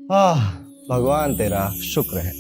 आह, भगवान तेरा शुक्र है।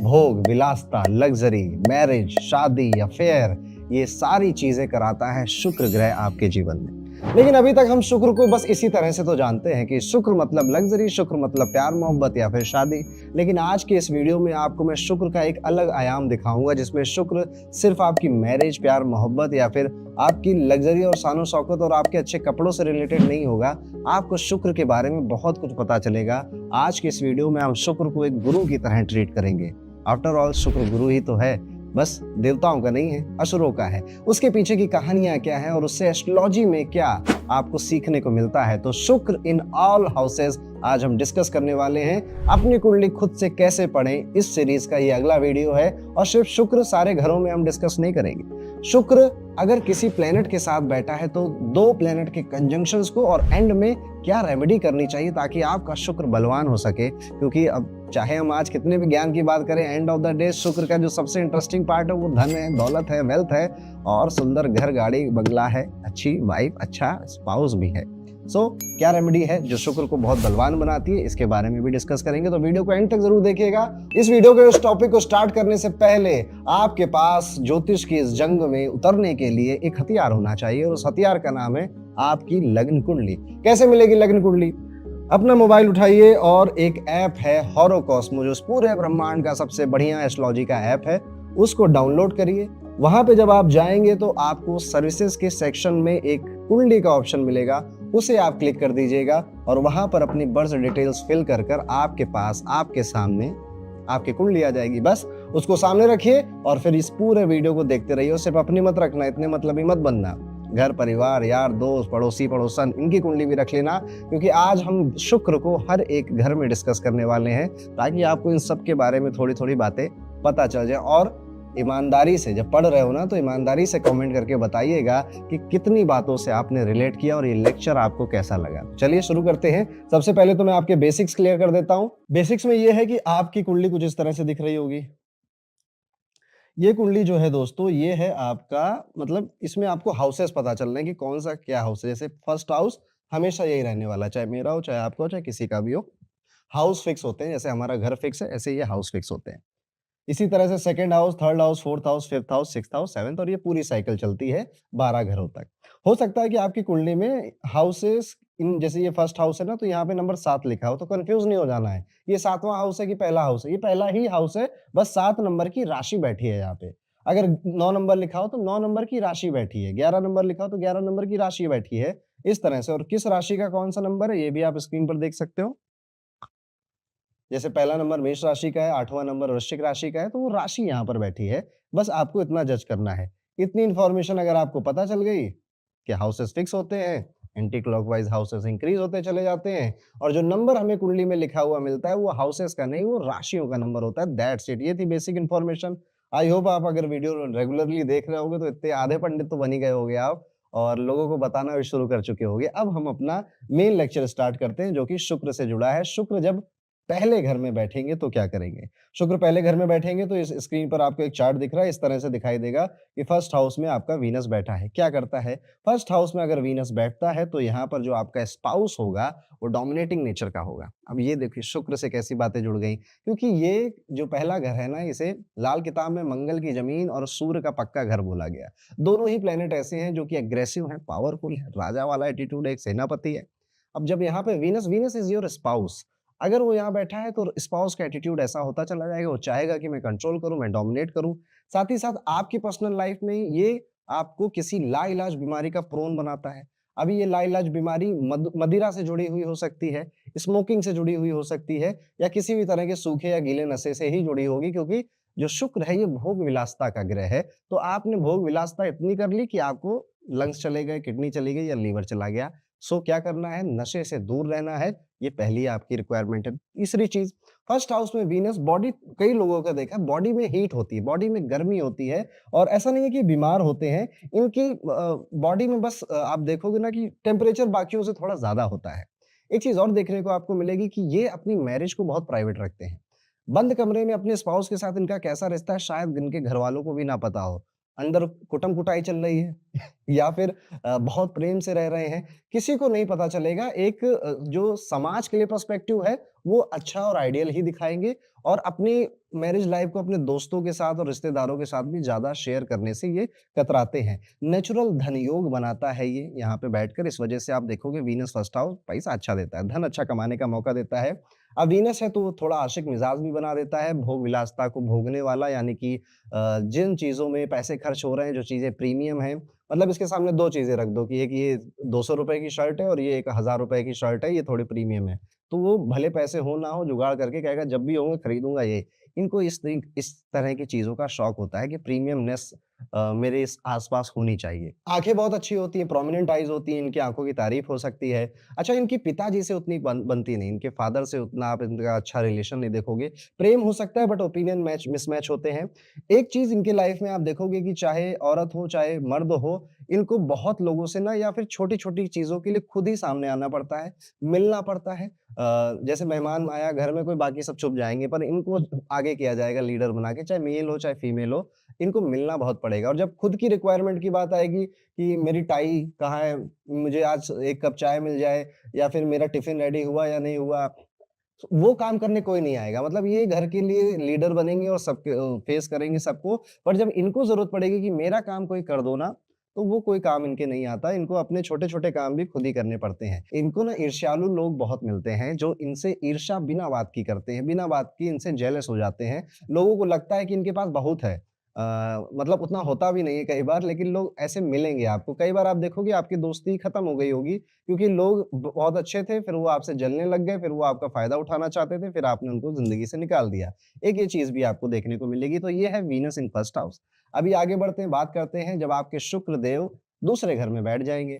भोग विलासता, लग्जरी, मैरिज, शादी, अफेयर, ये सारी चीजें कराता है शुक्र ग्रह आपके जीवन में। लेकिन अभी तक हम शुक्र को बस इसी तरह से तो जानते हैं कि शुक्र मतलब लग्जरी, शुक्र मतलब प्यार मोहब्बत या फिर शादी। लेकिन आज के इस वीडियो में आपको मैं शुक्र का एक अलग आयाम दिखाऊंगा, जिसमें शुक्र सिर्फ आपकी मैरिज, प्यार मोहब्बत या फिर आपकी लग्जरी और शानो शौकत और आपके अच्छे कपड़ों से रिलेटेड नहीं होगा। आपको शुक्र के बारे में बहुत कुछ पता चलेगा। आज के इस वीडियो में हम शुक्र को एक गुरु की तरह ट्रीट करेंगे। आफ्टर ऑल शुक्र गुरु ही तो है, बस देवताओं का नहीं है, असुरों का है। उसके पीछे की कहानियां क्या है और उससे एस्ट्रोलॉजी में क्या आपको सीखने को मिलता है। तो शुक्र इन ऑल हाउसेस आज हम डिस्कस करने वाले हैं। अपनी कुंडली खुद से कैसे पढ़ें, इस सीरीज का ये अगला वीडियो है। और सिर्फ शुक्र सारे घरों में हम डिस्कस नहीं करेंगे। शुक्र अगर किसी प्लेनेट के साथ बैठा है तो दो प्लेनेट के कंजंक्शंस को और एंड में क्या रेमेडी करनी चाहिए ताकि आपका शुक्र बलवान हो सके। क्योंकि अब चाहे हम आज कितने भी ज्ञान की बात करें, एंड ऑफ द डे शुक्र का जो सबसे इंटरेस्टिंग पार्ट है वो धन है, दौलत है, वेल्थ है और सुंदर घर, गाड़ी, बंगला है, अच्छी वाइफ, अच्छा स्पाउस भी है। क्या रेमेडी है जो शुक्र को बहुत बलवान बनाती है, इसके बारे में भी डिस्कस करेंगे। तो वीडियो को एंड तक जरूर देखिएगा। इस वीडियो के उस टॉपिक को स्टार्ट करने से पहले आपके पास ज्योतिष की इस जंग में उतरने के लिए एक हथियार होना चाहिए और उस हथियार का नाम है आपकी लग्न कुंडली। कैसे मिलेगी लग्न कुंडली? अपना मोबाइल उठाइए और एक ऐप है हॉरोकॉस्मो, जो पूरे ब्रह्मांड का सबसे बढ़िया एस्ट्रोलॉजी का ऐप है, उसको डाउनलोड करिए। वहां पे जब आप जाएंगे तो आपको सर्विसेज के सेक्शन में एक कुंडली का ऑप्शन मिलेगा, उसे आप क्लिक कर दीजिएगा और वहां पर अपनी बर्थ डिटेल्स फिल कर कर आपके पास, आपके सामने आपकी कुंडली आ जाएगी। बस उसको सामने रखिए और फिर इस पूरे वीडियो को देखते रहिए। सिर्फ अपनी मत रखना, इतने मतलबी मत बनना। घर परिवार, यार दोस्त, पड़ोसी पड़ोसन, इनकी कुंडली भी रख लेना, क्योंकि आज हम शुक्र को हर एक घर में डिस्कस करने वाले हैं ताकि आपको इन सब के बारे में थोड़ी थोड़ी बातें पता चल जाए। और ईमानदारी से जब पढ़ रहे हो ना, तो ईमानदारी से कमेंट करके बताइएगा कि कितनी बातों से आपने रिलेट किया और ये लेक्चर आपको कैसा लगा। चलिए शुरू करते हैं। सबसे पहले तो मैं आपके बेसिक्स क्लियर कर देता हूं। बेसिक्स में ये है कि आपकी कुंडली कुछ इस तरह से दिख रही होगी। ये कुंडली जो है दोस्तों, ये है आपका, मतलब इसमें आपको हाउसेस पता चल रहे हैं कि कौन सा क्या हाउस है। जैसे फर्स्ट हाउस हमेशा यही रहने वाला, चाहे मेरा हो, चाहे आपका हो, चाहे किसी का भी हो। हाउस फिक्स होते हैं, जैसे हमारा घर फिक्स है, ऐसे ये हाउस फिक्स होते हैं। इसी तरह से second house, third house, fourth house, fifth house, sixth house, seventh, और ये पूरी साइकिल चलती है 12 घरों तक। हो सकता है कि आपकी कुंडली में हाउसेस इन, जैसे ये फर्स्ट हाउस है ना, तो यहाँ पे नंबर 7 लिखा हो तो कंफ्यूज नहीं हो जाना है। ये 7वां हाउस है कि पहला हाउस है? ये पहला ही हाउस है, बस 7 नंबर की राशि बैठी है यहाँ पे। अगर 9 नंबर लिखा हो तो 9 नंबर की राशि बैठी है, 11 नंबर लिखा हो तो 11 नंबर की राशि बैठी है, इस तरह से। और किस राशि का कौन सा नंबर है ये भी आप स्क्रीन पर देख सकते हो। जैसे पहला नंबर मेष राशि का है, 8वां नंबर वृश्चिक राशि का है, तो वो राशि यहाँ पर बैठी है। बस आपको इतना जज करना है। इतनी इन्फॉर्मेशन अगर आपको पता चल गई कि हाउसेस फिक्स होते हैं, एंटी क्लॉकवाइज हाउसेस इंक्रीज होते चले जाते हैं, और जो नंबर हमें कुंडली में लिखा हुआ मिलता है वो हाउसेस का नहीं, वो राशियों का नंबर होता है। That's it. ये थी बेसिक इन्फॉर्मेशन। आई होप आप अगर वीडियो रेगुलरली देख रहे होगे तो इतने आधे पंडित तो बन ही गए होगे आप, और लोगों को बताना भी शुरू कर चुके होगे। अब हम अपना मेन लेक्चर स्टार्ट करते हैं, जो कि शुक्र से जुड़ा है। शुक्र जब पहले घर में बैठेंगे तो क्या करेंगे? शुक्र पहले घर में बैठेंगे तो इस स्क्रीन पर आपको एक चार्ट दिख रहा है, इस तरह से दिखाई देगा कि फर्स्ट हाउस में आपका वीनस बैठा है। क्या करता है? फर्स्ट हाउस में अगर वीनस बैठता है तो यहाँ पर जो आपका स्पाउस होगा वो डोमिनेटिंग नेचर का होगा। अब ये देखिए शुक्र से कैसी बातें जुड़ गई, क्योंकि ये जो पहला घर है ना, इसे लाल किताब में मंगल की जमीन और सूर्य का पक्का घर बोला गया। दोनों ही प्लेनेट ऐसे हैं जो कि एग्रेसिव हैं, पावरफुल है, राजा वाला एटीट्यूड है, एक सेनापति है। अब जब यहाँ पे Venus, Venus is your spouse, अगर वो यहाँ बैठा है तो स्पाउस का एटीट्यूड ऐसा होता चला जाएगा, वो चाहेगा कि मैं कंट्रोल करूं, मैं डोमिनेट करूं। साथ ही साथ आपकी पर्सनल लाइफ में ये आपको किसी लाइलाज बीमारी का प्रोन बनाता है। अभी ये लाइलाज बीमारी मदिरा से जुड़ी हुई हो सकती है, स्मोकिंग से जुड़ी हुई हो सकती है, या किसी भी तरह के सूखे या गीले नशे से ही जुड़ी होगी, क्योंकि जो शुक्र है ये भोग विलासता का ग्रह है। तो आपने भोग विलासता इतनी कर ली कि आपको लंग्स चले गए, किडनी चली गई या लीवर चला गया। क्या करना है? नशे से दूर रहना है। ये पहली आपकी रिक्वायरमेंट है। तीसरी चीज, फर्स्ट हाउस में वीनस, बॉडी, कई लोगों का देखा है बॉडी में हीट होती है, बॉडी में गर्मी होती है, और ऐसा नहीं है कि बीमार होते हैं, इनकी बॉडी में बस आप देखोगे ना कि टेम्परेचर बाकियों से थोड़ा ज्यादा होता है। एक चीज और देखने को आपको मिलेगी कि ये अपनी मैरिज को बहुत प्राइवेट रखते हैं। बंद कमरे में अपने स्पाउस के साथ इनका कैसा रिश्ता है शायद इनके घर वालों को भी ना पता हो। अंदर कुटम-कुटाई चल रही है या फिर बहुत प्रेम से रह रहे हैं, किसी को नहीं पता चलेगा। एक जो समाज के लिए पर्सपेक्टिव है, वो अच्छा और आइडियल ही दिखाएँगे और अपनी मैरिज लाइफ़ को अपने दोस्तों के साथ और रिश्तेदारों के साथ भी ज़्यादा शेयर करने से ये कतराते हैं। नेचुरल धन योग बनाता है ये यहाँ पे बैठकर, इस वजह से आप देखोगे वीनस फर्स्ट हाउस पैसा अच्छा देता है, धन अच्छा कमाने का मौका देता है। अब वीनस है तो वो थोड़ा आशिक मिजाज भी बना देता है, भोग विलासिता को भोगने वाला, यानी कि जिन चीज़ों में पैसे खर्च हो रहे हैं, जो चीज़ें प्रीमियम हैं, मतलब इसके सामने 2 चीज़ें रख दो कि एक ये ₹200 की शर्ट है और ये एक ₹1000 की शर्ट है, ये थोड़ी प्रीमियम है। तो वो भले पैसे हो ना हो, जुगाड़ करके कहेगा जब भी होंगे खरीदूँगा ये। इनको इस तरह की चीज़ों का शौक होता है कि प्रीमियमनेस मेरे इस आस-पास होनी चाहिए। आँखें बहुत अच्छी होती हैं, प्रोमिनेंट आइज़ होती हैं, इनकी आँखों की तारीफ़ हो सकती है। अच्छा, इनके पिताजी से उतनी बनती नहीं, इनके फादर से उतना आप इनका अच्छा रिलेशन नहीं देखोगे। प्रेम हो सकता है बट ओपिनियन मिसमैच होते हैं। एक चीज़ इनके लाइफ़ में आप देखोगे कि चाहे औरत हो, चाहे मर्द हो, इनको बहुत लोगों से ना या फिर छोटी-छोटी चीज़ों के लिए खुद ही सामने आना पड़ता है, मिलना पड़ता है। जैसे मेहमान आया घर में कोई, बाकी सब चुप जाएँगे पर इनको आगे किया जाएगा लीडर बना के, चाहे मेल हो चाहे फीमेल हो, इनको मिलना बहुत पड़ेगा और जब खुद की रिक्वायरमेंट की बात आएगी कि मेरी टाई कहाँ है? मुझे आज 1 कप चाय मिल जाए या फिर मेरा टिफ़िन रेडी हुआ या नहीं हुआ? वो काम करने कोई नहीं आएगा। मतलब ये घर के लिए लीडर बनेंगे और सबके फेस करेंगे सबको, पर जब इनको ज़रूरत पड़ेगी कि मेरा काम कोई कर दो ना, तो वो कोई काम इनके नहीं आता। इनको अपने छोटे-छोटे काम भी खुद ही करने पड़ते हैं। इनको ना ईर्ष्यालु लोग बहुत मिलते हैं, जो इनसे ईर्ष्या बिना बात की करते हैं, बिना बात की इनसे जेलस हो जाते हैं। लोगों को लगता है कि इनके पास बहुत है। मतलब उतना होता भी नहीं है कई बार, लेकिन लोग ऐसे मिलेंगे आपको। कई बार आप देखोगे आपकी दोस्ती खत्म हो गई होगी क्योंकि लोग बहुत अच्छे थे, फिर वो आपसे जलने लग गए, फिर वो आपका फ़ायदा उठाना चाहते थे, फिर आपने उनको ज़िंदगी से निकाल दिया। एक ये चीज़ भी आपको देखने को मिलेगी, तो ये है वीनस इन फर्स्ट हाउस। अभी आगे बढ़ते हैं, बात करते हैं जब आपके शुक्र देव दूसरे घर में बैठ जाएँगे।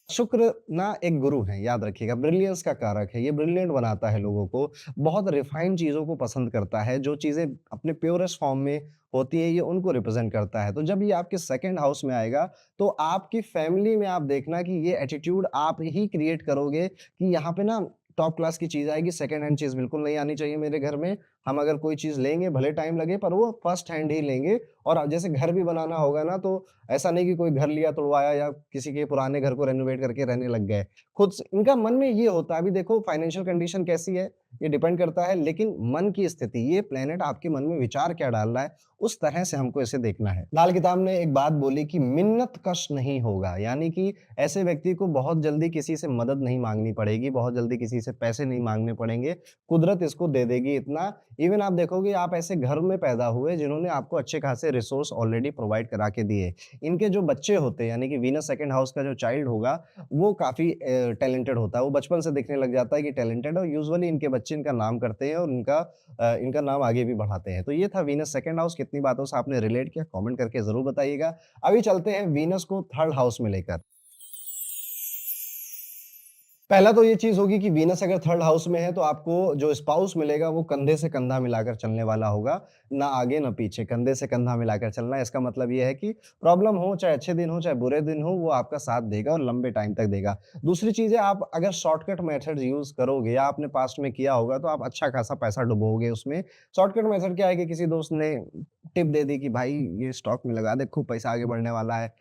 शुक्र ना एक गुरु है, याद रखिएगा, ब्रिलियंस का कारक है, ये ब्रिलियंट बनाता है लोगों को, बहुत रिफाइंड चीज़ों को पसंद करता है, जो चीज़ें अपने प्योरेस्ट फॉर्म में होती हैं, ये उनको रिप्रेज़ेंट करता है। तो जब ये आपके सेकंड हाउस में आएगा, तो आपकी फैमिली में आप देखना कि ये एटीट्यूड आप ही क्रिएट करोगे कि यहाँ पे ना टॉप क्लास की चीज़ आएगी, सेकंड हैंड चीज़ बिल्कुल नहीं आनी चाहिए मेरे घर में। हम अगर कोई चीज़ लेंगे, भले टाइम लगे, पर वो फर्स्ट हैंड ही लेंगे और जैसे घर भी बनाना होगा ना, तो ऐसा नहीं कि कोई घर लिया, तुड़वाया या किसी के पुराने घर को रेनोवेट करके रहने लग गए। खुद से इनका मन में ये होता है, अभी देखो फाइनेंशियल कंडीशन कैसी है, ये डिपेंड करता है, लेकिन मन की स्थिति, ये प्लैनेट आपके मन में विचार क्या डाल रहा है, उस तरह से हमको इसे देखना है। लाल किताब ने एक बात बोली कि मिन्नत कश नहीं होगा, यानी कि ऐसे व्यक्ति को बहुत जल्दी किसी से मदद नहीं माँगनी पड़ेगी, बहुत जल्दी किसी से पैसे नहीं माँगने पड़ेंगे, कुदरत इसको दे देगी इतना। इवन आप देखोगे आप ऐसे घर में पैदा हुए जिन्होंने आपको अच्छे खासे रिसोर्स ऑलरेडी प्रोवाइड करा के दिए। इनके जो बच्चे होते हैं, यानी कि वीनस सेकंड हाउस का जो चाइल्ड होगा, वो काफ़ी टैलेंटेड होता है। वो बचपन से दिखने लग जाता है कि टैलेंटेड है और यूजुअली इनके बच्चे इनका नाम करते हैं और इनका नाम आगे भी बढ़ाते हैं। तो ये था वीनस सेकंड हाउस, कितनी बातों से आपने रिलेट किया कमेंट करके ज़रूर बताइएगा। अभी चलते हैं वीनस को थर्ड हाउस में लेकर। पहला तो ये चीज़ होगी कि वीनस अगर थर्ड हाउस में है तो आपको जो स्पाउस मिलेगा वो कंधे से कंधा मिलाकर चलने वाला होगा, ना आगे ना पीछे, कंधे से कंधा मिलाकर चलना है। इसका मतलब ये है कि प्रॉब्लम हो, चाहे अच्छे दिन हो, चाहे बुरे दिन हो, वो आपका साथ देगा और लंबे टाइम तक देगा। दूसरी चीज़ है, आप अगर शॉर्टकट मेथड यूज़ करोगे या आपने पास्ट में किया होगा तो आप अच्छा खासा पैसा डुबोगे उसमें। शॉर्टकट मेथड क्या है कि किसी दोस्त ने टिप दे दी कि भाई ये स्टॉक में लगा दे, खूब पैसा आगे बढ़ने वाला है।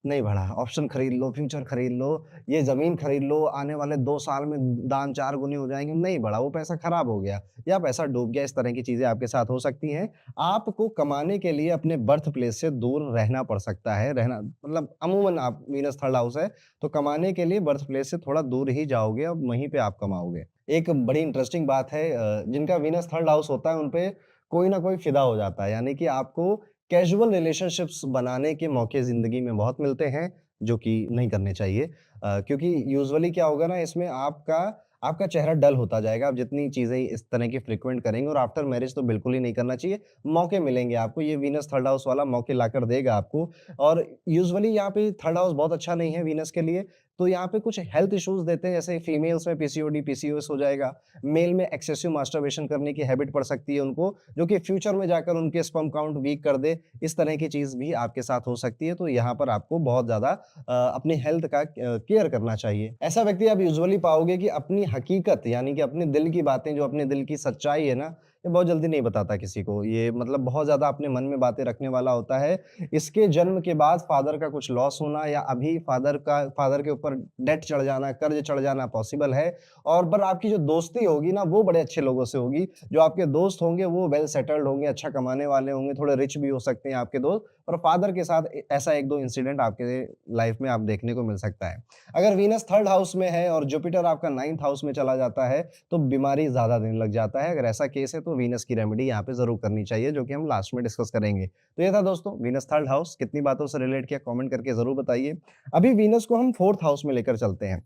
नहीं बढ़ा, ऑप्शन खरीद लो, फ्यूचर खरीद लो, ये ज़मीन खरीद लो, आने वाले 2 साल में दाम 4 गुनी हो जाएँगे, नहीं बढ़ा, वो पैसा खराब हो गया या पैसा डूब गया, इस तरह की चीज़ें आपके साथ हो सकती हैं। आपको कमाने के लिए अपने बर्थ प्लेस से दूर रहना पड़ सकता है, रहना मतलब अमूमन आप वीनस थर्ड हाउस है, तो कमाने के लिए बर्थ प्लेस से थोड़ा दूर ही जाओगे और वहीं पे आप कमाओगे। एक बड़ी इंटरेस्टिंग बात है, जिनका वीनस थर्ड हाउस होता है, उन पे कोई ना कोई फ़िदा हो जाता है, यानी कि आपको कैज़ुअल रिलेशनशिप्स बनाने के मौके ज़िंदगी में बहुत मिलते हैं, जो कि नहीं करने चाहिए। क्योंकि यूजुअली क्या होगा ना, इसमें आपका आपका चेहरा डल होता जाएगा, आप जितनी चीज़ें इस तरह की फ्रीक्वेंट करेंगे और आफ्टर मैरिज तो बिल्कुल ही नहीं करना चाहिए। मौके मिलेंगे आपको, ये वीनस थर्ड हाउस वाला मौके लाकर देगा आपको और यूजुअली यहाँ पे थर्ड हाउस बहुत अच्छा नहीं है वीनस के लिए, तो यहाँ पे कुछ हेल्थ इश्यूज़ देते हैं, जैसे फीमेल्स में पीसीओडी, पीसीओएस हो जाएगा, मेल में एक्सेसिव मास्टरबेशन करने की हैबिट पड़ सकती है उनको, जो कि फ्यूचर में जाकर उनके स्पर्म काउंट वीक कर दे, इस तरह की चीज़ भी आपके साथ हो सकती है। तो यहाँ पर आपको बहुत ज़्यादा अपनी हेल्थ का केयर करना चाहिए। ऐसा व्यक्ति आप यूजुअली पाओगे कि अपनी हकीकत, यानी कि अपने दिल की बातें, जो अपने दिल की सच्चाई है ना, ये बहुत जल्दी नहीं बताता किसी को। ये मतलब बहुत ज़्यादा अपने मन में बातें रखने वाला होता है। इसके जन्म के बाद फादर का कुछ लॉस होना या अभी फादर के ऊपर डेट चढ़ जाना, कर्ज़ चढ़ जाना पॉसिबल है। और पर आपकी जो दोस्ती होगी ना, वो बड़े अच्छे लोगों से होगी। जो आपके दोस्त होंगे वो वेल सेटल्ड होंगे, अच्छा कमाने वाले होंगे, थोड़े रिच भी हो सकते हैं आपके दोस्त। और फादर के साथ ऐसा 1-2 इंसिडेंट आपके लाइफ में आप देखने को मिल सकता है। अगर वीनस 3rd हाउस में है और जुपिटर आपका 9th हाउस में चला जाता है, तो बीमारी ज़्यादा दिन लग जाता है। अगर ऐसा केस है तो वीनस की रेमेडी यहाँ पे ज़रूर करनी चाहिए, जो कि हम लास्ट में डिस्कस करेंगे। तो ये था दोस्तों वीनस 3rd हाउस, कितनी बातों से रिलेट किया कमेंट करके ज़रूर बताइए। अभी वीनस को हम 4th हाउस में लेकर चलते हैं।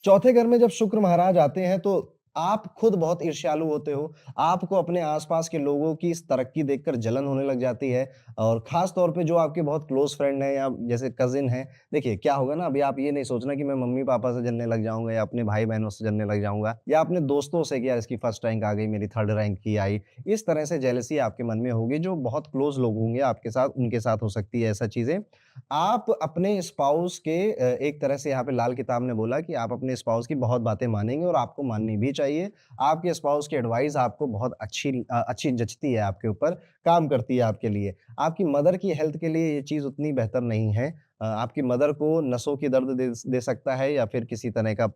चौथे घर में जब शुक्र महाराज आते हैं तो आप खुद बहुत ईर्ष्यालु होते हो। आपको अपने आस-पास के लोगों की इस तरक्की देखकर जलन होने लग जाती है और ख़ास तौर पे जो आपके बहुत क्लोज़ फ्रेंड हैं या जैसे कज़िन हैं, देखिए क्या होगा ना, अभी आप ये नहीं सोचना कि मैं मम्मी-पापा से जलने लग जाऊँगा या अपने भाई-बहनों से जलने लग जाऊँगा या अपने दोस्तों से कि यार इसकी फर्स्ट रैंक आ गई, मेरी 3rd रैंक की आई। इस तरह से जेलसी आपके मन में होगी, जो बहुत क्लोज़ लोग होंगे आपके साथ, उनके साथ हो सकती है ऐसा चीज़ें। आप अपने स्पाउस के एक तरह से यहाँ पे लाल किताब ने बोला कि आप अपने स्पाउस की बहुत बातें मानेंगे और आपको माननी भी चाहिए। आपके स्पाउस की एडवाइस आपको बहुत अच्छी जचती है आपके ऊपर, काम करती है आपके लिए। आपकी मदर की हेल्थ के लिए ये चीज़ उतनी बेहतर नहीं है। आपकी मदर को नसों की दर्द दे सकता है या फिर किसी तरह का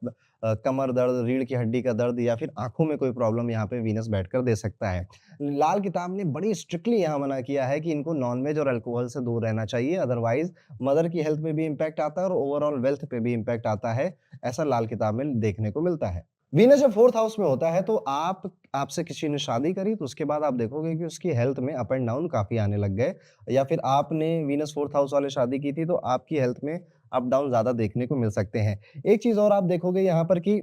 कमर दर्द, रीढ़ की हड्डी का दर्द या फिर आँखों में कोई प्रॉब्लम यहाँ पे वीनस बैठकर दे सकता है। लाल किताब ने बड़ी स्ट्रिक्टली यहाँ मना किया है कि इनको नॉन-वेज और अल्कोहल से दूर रहना चाहिए, अदरवाइज़ मदर की हेल्थ पे भी इम्पैक्ट आता है और ओवरऑल वेल्थ पे भी इम्पैक्ट आता है, ऐसा लाल किताब में देखने को मिलता है। वीनस जब 4th हाउस में होता है तो आपसे किसी ने शादी करी तो उसके बाद आप देखोगे कि उसकी हेल्थ में अप एंड डाउन काफ़ी आने लग गए या फिर आपने वीनस 4th हाउस वाले शादी की थी तो आपकी हेल्थ में अप डाउन ज़्यादा देखने को मिल सकते हैं। एक चीज़ और आप देखोगे यहाँ पर कि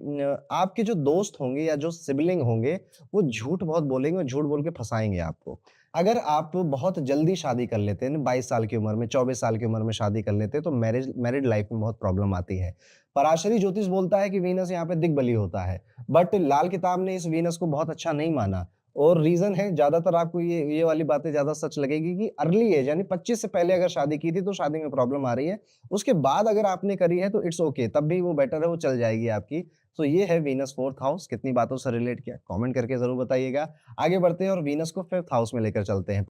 आपके जो दोस्त होंगे या जो सिबलिंग होंगे, वो झूठ बहुत बोलेंगे और झूठ बोल के फँसाएँगे आपको। अगर आप बहुत जल्दी शादी कर लेते हैं, 22 साल की उम्र में, 24 साल की उम्र में शादी कर लेते हैं, तो मैरिड लाइफ में बहुत प्रॉब्लम आती है। पराशरी ज्योतिष बोलता है कि वीनस यहाँ पे दिग्बली होता है, बट लाल किताब ने इस वीनस को बहुत अच्छा नहीं माना और रीज़न है ज़्यादातर आपको ये वाली बातें ज़्यादा सच लगेगी कि अर्ली एज यानी 25 से पहले अगर शादी की थी, तो शादी में प्रॉब्लम आ रही है। उसके बाद अगर आपने करी है तो इट्स ओके, तब भी वो बेटर है, वो चल जाएगी आपकी। तो ये है वीनस 4th हाउस, कितनी बातों से रिलेट किया, कमेंट करके ज़रूर बताइएगा। आगे बढ़ते हैं और वीनस को 5th हाउस में लेकर चलते हैं।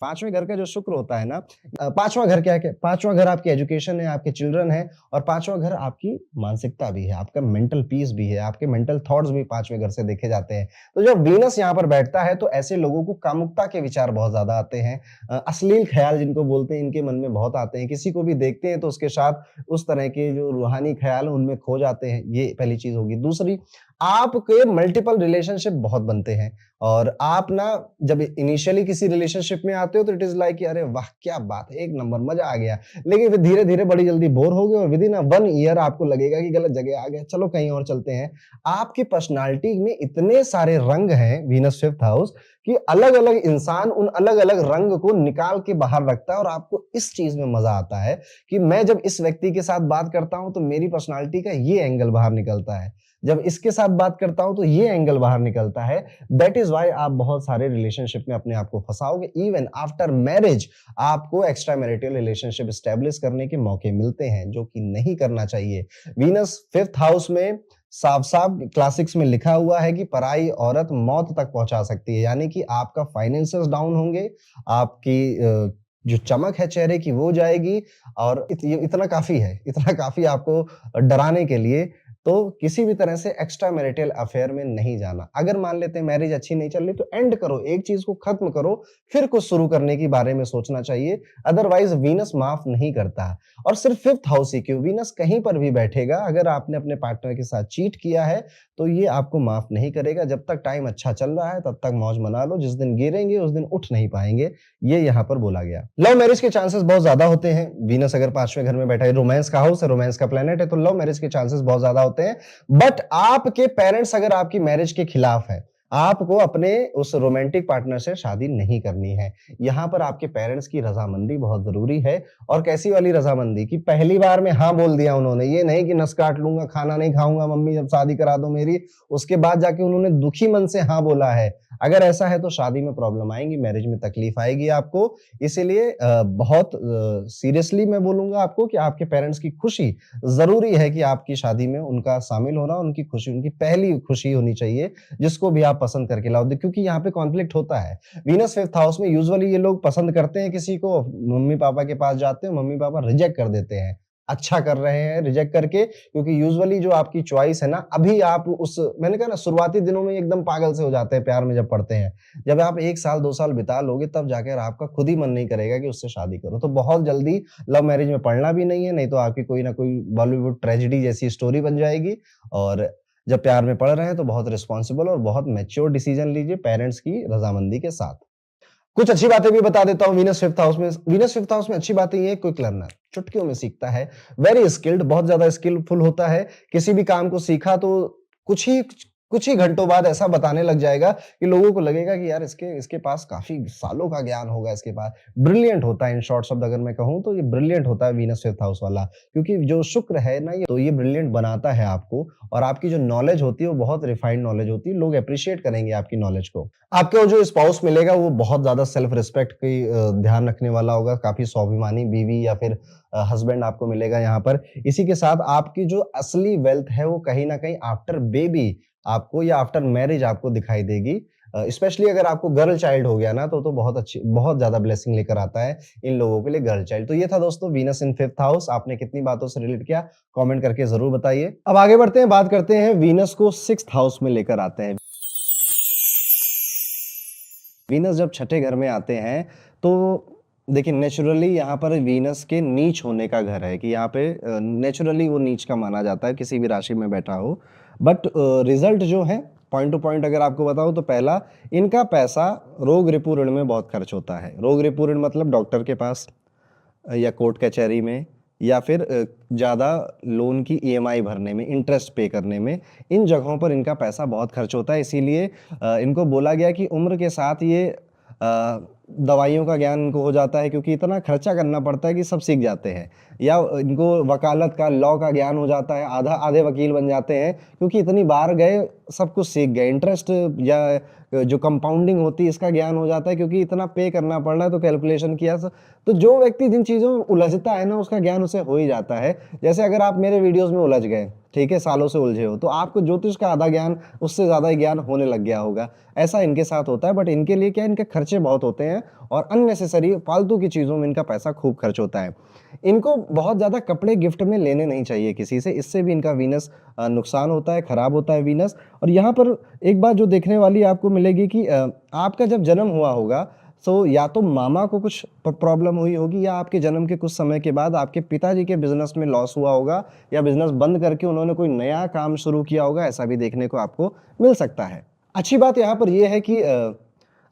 5वें घर का जो शुक्र होता है ना, 5वां घर क्या है? 5वां घर आपकी एजुकेशन है, आपके चिल्ड्रन है और 5वां घर आपकी मानसिकता भी है, आपका मेंटल पीस भी है, आपके मेंटल थॉट्स भी 5वें घर से देखे जाते हैं। तो जब वीनस यहाँ पर बैठता है तो ऐसे लोगों को कामुकता के विचार बहुत ज़्यादा आते हैं। अश्लील ख़्याल जिनको बोलते हैं, इनके मन में बहुत आते हैं। किसी को भी देखते हैं तो उसके साथ उस तरह के जो रूहानी ख़्याल हैं उनमें खो जाते हैं, ये पहली चीज़ होगी। दूसरी, आपके मल्टीपल रिलेशनशिप बहुत बनते हैं और आप ना जब इनिशियली किसी रिलेशनशिप में आते हो तो इट इज़ लाइक कि अरे वाह! क्या बात है, एक नंबर मज़ा आ गया। लेकिन फिर धीरे-धीरे बड़ी जल्दी बोर हो गए और विदिन 1 ईयर आपको लगेगा कि गलत जगह आ गए, चलो कहीं और चलते हैं। आपकी पर्सनैलिटी में इतने सारे रंग हैं वीनस 5th हाउस कि अलग-अलग इंसान उन अलग-अलग रंग को निकाल के बाहर रखता है और आपको इस चीज़ में मज़ा आता है कि मैं जब इस व्यक्ति के साथ बात करता हूँ तो मेरी पर्सनैलिटी का ये एंगल बाहर निकलता है। जब इसके साथ बात करता हूँ तो ये एंगल बाहर निकलता है। दैट इज़ व्हाई आप बहुत सारे रिलेशनशिप में अपने आप को फँसाओगे। इवन आफ्टर मैरिज आपको एक्स्ट्रा मैरिटल रिलेशनशिप एस्टेब्लिश करने के मौके मिलते हैं, जो कि नहीं करना चाहिए। वीनस 5th हाउस में साफ-साफ क्लासिक्स में लिखा हुआ है कि पराई औरत मौत तक पहुँचा सकती है, यानी कि आपका फाइनेंसेस डाउन होंगे, आपकी जो चमक है चेहरे की वो जाएगी और इतना काफ़ी है, इतना काफ़ी आपको डराने के लिए। तो किसी भी तरह से एक्स्ट्रा मैरिटल अफेयर में नहीं जाना। अगर मान लेते हैं मैरिज अच्छी नहीं चल रही तो एंड करो, एक चीज़ को खत्म करो, फिर कुछ शुरू करने के बारे में सोचना चाहिए। अदरवाइज़ वीनस माफ़ नहीं करता। और सिर्फ 5th हाउस ही क्यों, वीनस कहीं पर भी बैठेगा, अगर आपने अपने पार्टनर के साथ चीट किया है, तो ये आपको माफ़ नहीं करेगा। जब तक टाइम अच्छा चल रहा है, तब तक मौज मना लो, जिस दिन गिरेंगे उस दिन उठ नहीं पाएँगे, ये यहाँ पर बोला गया। लव मैरिज के चांसेस बहुत ज़्यादा होते हैं। वीनस अगर 5वें घर में बैठा है, रोमांस का हाउस है, रोमांस का प्लैनेट है, तो लव मैरिज के चांसेस बहुत ज़्यादा होते हैं। बट आपके पेरेंट्स अगर आपकी मैरिज के खिलाफ है, आपको अपने उस रोमांटिक पार्टनर से शादी नहीं करनी है। यहाँ पर आपके पेरेंट्स की रज़ामंदी बहुत ज़रूरी है। और कैसी वाली रज़ामंदी कि पहली बार में हाँ बोल दिया उन्होंने, ये नहीं कि नस काट लूँगा, खाना नहीं खाऊँगा मम्मी जब शादी करा दो मेरी, उसके बाद जाके उन्होंने दुखी मन से हाँ बोला है। अगर ऐसा है तो शादी में प्रॉब्लम आएंगी, मैरिज में तकलीफ आएगी आपको। इसीलिए बहुत सीरियसली मैं बोलूँगा आपको कि आपके पेरेंट्स की खुशी ज़रूरी है कि आपकी शादी में उनका शामिल होना, उनकी खुशी उनकी पहली खुशी होनी चाहिए, जिसको भी आप पसंद करके लाओ। क्योंकि यहाँ पे कॉन्फ्लिक्ट होता है। वीनस 5th हाउस में यूजुअली ये लोग पसंद करते हैं किसी को, मम्मी-पापा के पास जाते हैं, मम्मी-पापा रिजेक्ट कर देते हैं। अच्छा कर रहे हैं रिजेक्ट करके, क्योंकि यूजुअली जो आपकी चॉइस है ना, अभी आप उस मैंने कहा ना शुरुआती दिनों में एकदम पागल से हो जाते हैं प्यार में जब पड़ते हैं। जब आप 1 साल 2 साल बिता लोगे तब जाकर आपका खुद ही मन नहीं करेगा कि उससे शादी करो। तो बहुत जल्दी लव मैरिज में पड़ना भी नहीं है, नहीं तो आपकी कोई ना कोई बॉलीवुड ट्रेजेडी जैसी स्टोरी बन जाएगी। और जब प्यार में पड़ रहे हैं तो बहुत रिस्पॉन्सिबल और बहुत मैच्योर डिसीजन लीजिए पेरेंट्स की रज़ामंदी के साथ। कुछ अच्छी बातें भी बता देता हूँ वीनस 5th हाउस में। वीनस 5th हाउस में अच्छी बातें ये है, क्विक लर्नर, चुटकियों में सीखता है, वेरी स्किल्ड, बहुत ज़्यादा स्किलफुल होता है। किसी भी काम को सीखा तो कुछ ही कुछ ही घंटों बाद ऐसा बताने लग जाएगा कि लोगों को लगेगा कि यार इसके इसके पास काफ़ी सालों का ज्ञान होगा इसके पास। ब्रिलियंट होता है, इन शॉर्ट शब्द अगर मैं कहूँ तो ये ब्रिलियंट होता है वीनस 5th हाउस वाला। क्योंकि जो शुक्र है ना, ये तो ये ब्रिलियंट बनाता है आपको, और आपकी जो नॉलेज होती है वो बहुत रिफाइंड नॉलेज होती है। लोग एप्रिशिएट करेंगे आपकी नॉलेज को। आपको जो स्पाउस मिलेगा वो बहुत ज़्यादा सेल्फ रिस्पेक्ट की ध्यान रखने वाला होगा, काफ़ी स्वाभिमानी बीवी या फिर हस्बैंड आपको मिलेगा यहाँ पर। इसी के साथ आपकी जो असली वेल्थ है वो कहीं न कहीं आफ्टर बेबी आपको या आफ्टर मैरिज आपको दिखाई देगी। स्पेशली अगर आपको गर्ल चाइल्ड हो गया ना तो बहुत अच्छी, बहुत ज़्यादा ब्लेसिंग लेकर आता है इन लोगों के लिए गर्ल चाइल्ड। तो ये था दोस्तों वीनस इन 5th हाउस। आपने कितनी बातों से रिलेट किया कमेंट करके ज़रूर बताइए। अब आगे बढ़ते हैं, बात करते हैं वीनस को 6th हाउस में लेकर आते हैं। वीनस जब छठे घर में आते हैं तो देखिए नेचुरली यहाँ पर वीनस के नीच होने का घर है कि यहाँ पे नेचुरली वो नीच का माना जाता है किसी भी राशि में बैठा हो। बट रिजल्ट जो है पॉइंट टू पॉइंट अगर आपको बताऊं तो पहला, इनका पैसा रोग रिपू ऋण में बहुत खर्च होता है। रोग रिपू ऋण मतलब डॉक्टर के पास या कोर्ट कचहरी में या फिर ज़्यादा लोन की ईएमआई भरने में, इंटरेस्ट पे करने में, इन जगहों पर इनका पैसा बहुत खर्च होता है। इसीलिए इनको बोला गया कि उम्र के साथ ये दवाइयों का ज्ञान इनको हो जाता है, क्योंकि इतना खर्चा करना पड़ता है कि सब सीख जाते हैं। या इनको वकालत का, लॉ का ज्ञान हो जाता है, आधे वकील बन जाते हैं, क्योंकि इतनी बार गए सब कुछ सीख गए। इंटरेस्ट या जो कंपाउंडिंग होती है इसका ज्ञान हो जाता है, क्योंकि इतना पे करना पड़ रहा है तो कैलकुलेशन किया। तो जो व्यक्ति जिन चीज़ों में उलझता है ना उसका ज्ञान उसे हो ही जाता है। जैसे अगर आप मेरे वीडियोस में उलझ गए, ठीक है, सालों से उलझे हो, तो आपको ज्योतिष का आधा ज्ञान उससे ज़्यादा ही ज्ञान होने लग गया होगा। ऐसा इनके साथ होता है। बट इनके लिए क्या, इनके खर्चे बहुत होते हैं और अननेसेसरी फालतू की चीज़ों में इनका पैसा खूब खर्च होता है। इनको बहुत ज़्यादा कपड़े गिफ्ट में लेने नहीं चाहिए किसी से, इससे भी इनका वीनस नुकसान होता है, खराब होता है वीनस। और यहाँ पर एक बात जो देखने वाली आपको मिलेगी कि आपका जब जन्म हुआ होगा तो या तो मामा को कुछ प्रॉब्लम हुई होगी, या आपके जन्म के कुछ समय के बाद आपके पिताजी के बिजनेस में लॉस हुआ होगा, या बिजनेस बंद करके उन्होंने कोई नया काम शुरू किया होगा। ऐसा भी देखने को आपको मिल सकता है। अच्छी बात यहाँ पर यह है कि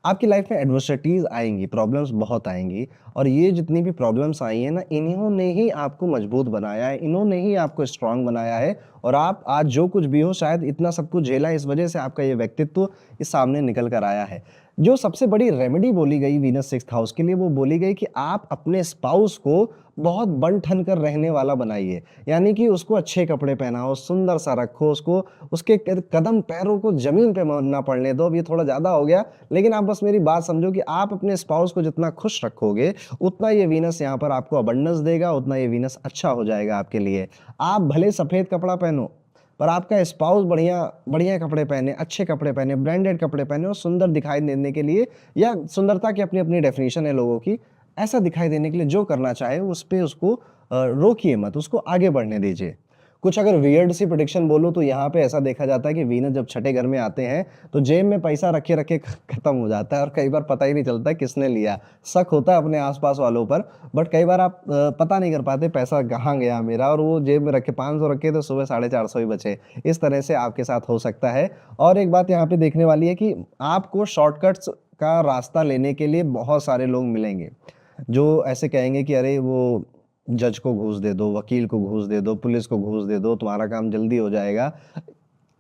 आपकी लाइफ में एडवर्सिटीज़ आएंगी, प्रॉब्लम्स बहुत आएंगी, और ये जितनी भी प्रॉब्लम्स आई हैं ना, इन्होंने ही आपको मजबूत बनाया है, इन्होंने ही आपको स्ट्रांग बनाया है। और आप आज जो कुछ भी हो, शायद इतना सब कुछ झेला, इस वजह से आपका ये व्यक्तित्व इस सामने निकल कर आया है। जो सबसे बड़ी रेमेडी बोली गई वीनस 6th हाउस के लिए, वो बोली गई कि आप अपने स्पाउस को बहुत बन ठन कर रहने वाला बनाइए। यानी कि उसको अच्छे कपड़े पहनाओ, सुंदर सा रखो उसको, उसके कदम पैरों को जमीन पे ना पड़ने दो। अब ये थोड़ा ज़्यादा हो गया, लेकिन आप बस मेरी बात समझो कि आप अपने स्पाउस को जितना खुश रखोगे उतना ये वीनस यहाँ पर आपको अबंडेंस देगा, उतना ये वीनस अच्छा हो जाएगा आपके लिए। आप भले सफ़ेद कपड़ा पहनो, पर आपका स्पाउस बढ़िया बढ़िया कपड़े पहने, अच्छे कपड़े पहने, ब्रांडेड कपड़े पहने, और सुंदर दिखाई देने के लिए, या सुंदरता की अपनी अपनी डेफिनेशन है लोगों की, ऐसा दिखाई देने के लिए जो करना चाहे उस पे उसको रोकिए मत, उसको आगे बढ़ने दीजिए। कुछ अगर वियर्ड सी प्रेडिक्शन बोलूँ तो यहाँ पे ऐसा देखा जाता है कि वीनस जब छठे घर में आते हैं तो जेब में पैसा रखे रखे खत्म हो जाता है, और कई बार पता ही नहीं चलता किसने लिया। शक होता है अपने आसपास वालों पर, बट कई बार आप पता नहीं कर पाते पैसा कहाँ गया मेरा, और वो जेब में रखे 500 रखे तो सुबह 450 ही बचे। इस तरह से आपके साथ हो सकता है। और एक बात यहाँ पे देखने वाली है कि आपको शॉर्टकट्स का रास्ता लेने के लिए बहुत सारे लोग मिलेंगे जो ऐसे कहेंगे कि अरे वो जज को घूस दे दो, वकील को घूस दे दो, पुलिस को घूस दे दो, तुम्हारा काम जल्दी हो जाएगा।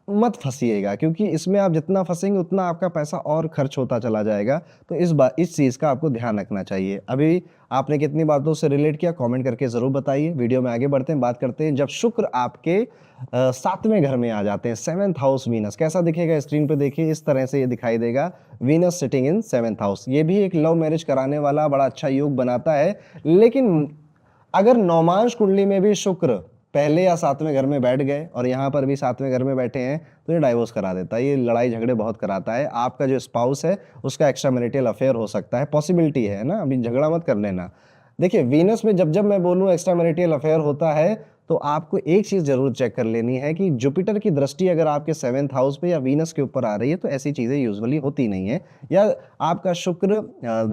मत फंसिएगा, क्योंकि इसमें आप जितना फंसेंगे उतना आपका पैसा और खर्च होता चला जाएगा। तो इस चीज़ का आपको ध्यान रखना चाहिए। अभी आपने कितनी बातों से रिलेट किया कमेंट करके ज़रूर बताइए। वीडियो में आगे बढ़ते हैं, बात करते हैं जब शुक्र आपके 7वें घर में आ जाते हैं, 7th हाउस वीनस कैसा दिखेगा स्क्रीन पे देखिए, इस तरह से ये दिखाई देगा, Venus sitting in 7th house. ये भी एक लव मैरिज कराने वाला बड़ा अच्छा योग बनाता है। लेकिन अगर नौमांश कुंडली में भी शुक्र पहले या 7वें घर में बैठ गए और यहाँ पर भी 7वें घर में बैठे हैं तो ये डाइवोर्स करा देता है, ये लड़ाई झगड़े बहुत कराता है। आपका जो स्पाउस है उसका एक्स्ट्रा मैरिटल अफेयर हो सकता है, पॉसिबिलिटी है ना, अभी झगड़ा मत कर लेना। देखिए वीनस में जब जब मैं बोलूँ एक्स्ट्रा मैरिटल अफेयर होता है तो आपको एक चीज जरूर चेक कर लेनी है कि जुपिटर की दृष्टि अगर आपके 7th हाउस पे या वीनस के ऊपर आ रही है तो ऐसी चीजें यूजुअली होती नहीं है, या आपका शुक्र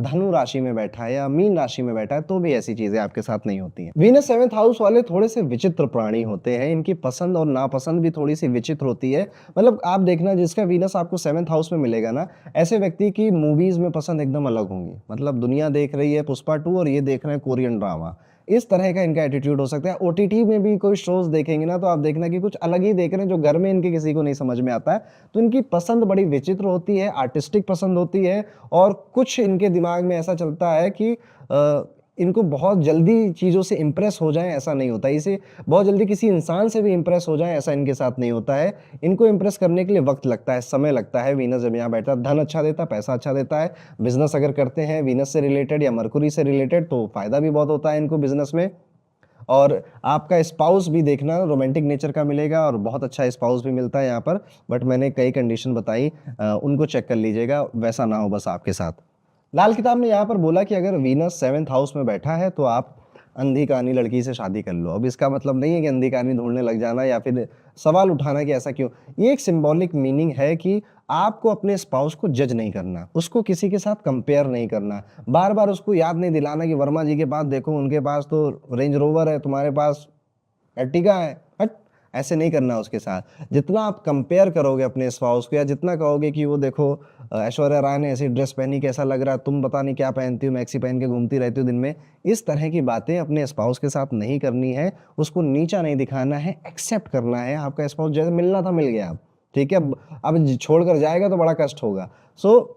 धनु राशि में बैठा है या मीन राशि में बैठा है तो भी ऐसी चीजें आपके साथ नहीं होती हैं। वीनस 7th हाउस वाले थोड़े से विचित्र प्राणी होते हैं, इनकी पसंद और नापसंद भी थोड़ी सी विचित्र होती है। मतलब आप देखना जिसका वीनस आपको 7th हाउस में मिलेगा ना, ऐसे व्यक्ति की मूवीज में पसंद एकदम अलग होंगी। मतलब दुनिया देख रही है पुष्पा 2 और ये देख रहे हैं कोरियन ड्रामा, इस तरह का इनका एटीट्यूड हो सकता है। ओटीटी में भी कोई शोज देखेंगे ना तो आप देखना कि कुछ अलग ही देख रहे हैं जो घर में इनके किसी को नहीं समझ में आता है। तो इनकी पसंद बड़ी विचित्र होती है, आर्टिस्टिक पसंद होती है, और कुछ इनके दिमाग में ऐसा चलता है कि इनको बहुत जल्दी चीज़ों से इम्प्रेस हो जाएं ऐसा नहीं होता, इसे बहुत जल्दी किसी इंसान से भी इम्प्रेस हो जाएं ऐसा इनके साथ नहीं होता है। इनको इम्प्रेस करने के लिए वक्त लगता है, समय लगता है। वीनस जब यहाँ बैठता है धन अच्छा देता है, पैसा अच्छा देता है। बिजनेस अगर करते हैं वीनस से रिलेटेड या मरकुरी से रिलेटेड तो फायदा भी बहुत होता है इनको बिजनेस में। और आपका स्पाउस भी देखना रोमांटिक नेचर का मिलेगा और बहुत अच्छा स्पाउस भी मिलता है यहाँ पर, बट मैंने कई कंडीशन बताई, उनको चेक कर लीजिएगा वैसा ना हो बस आपके साथ। लाल किताब ने यहाँ पर बोला कि अगर वीनस 7th हाउस में बैठा है तो आप अंधी कानी लड़की से शादी कर लो। अब इसका मतलब नहीं है कि अंधी कानी ढूंढने लग जाना या फिर सवाल उठाना कि ऐसा क्यों। ये एक सिंबॉलिक मीनिंग है कि आपको अपने स्पाउस को जज नहीं करना, उसको किसी के साथ कंपेयर नहीं करना, बार बार उसको याद नहीं दिलाना कि वर्मा जी के पास देखो उनके पास तो रेंज रोवर है, तुम्हारे पास अर्टिगा है, हट। ऐसे नहीं करना उसके साथ। जितना आप कंपेयर करोगे अपने स्पाउस को या जितना कहोगे कि वो देखो ऐश्वर्या राय ने ऐसी ड्रेस पहनी कैसा लग रहा है, तुम पता नहीं क्या पहनती हो, मैक्सी पहन के घूमती रहती हो दिन में, इस तरह की बातें अपने स्पाउस के साथ नहीं करनी है। उसको नीचा नहीं दिखाना है, एक्सेप्ट करना है। आपका स्पाउस जैसे मिलना था मिल गया, ठीक है, अब छोड़कर जाएगा तो बड़ा कष्ट होगा। सो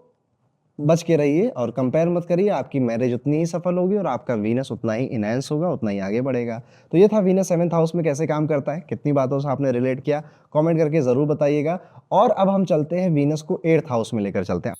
बच के रहिए और कंपेयर मत करिए, आपकी मैरिज उतनी ही सफल होगी और आपका वीनस उतना ही इनहेंस होगा, उतना ही आगे बढ़ेगा। तो ये था वीनस 7th हाउस में कैसे काम करता है, कितनी बातों से आपने रिलेट किया, कमेंट करके जरूर बताइएगा। और अब हम चलते हैं वीनस को 8th हाउस में लेकर चलते हैं।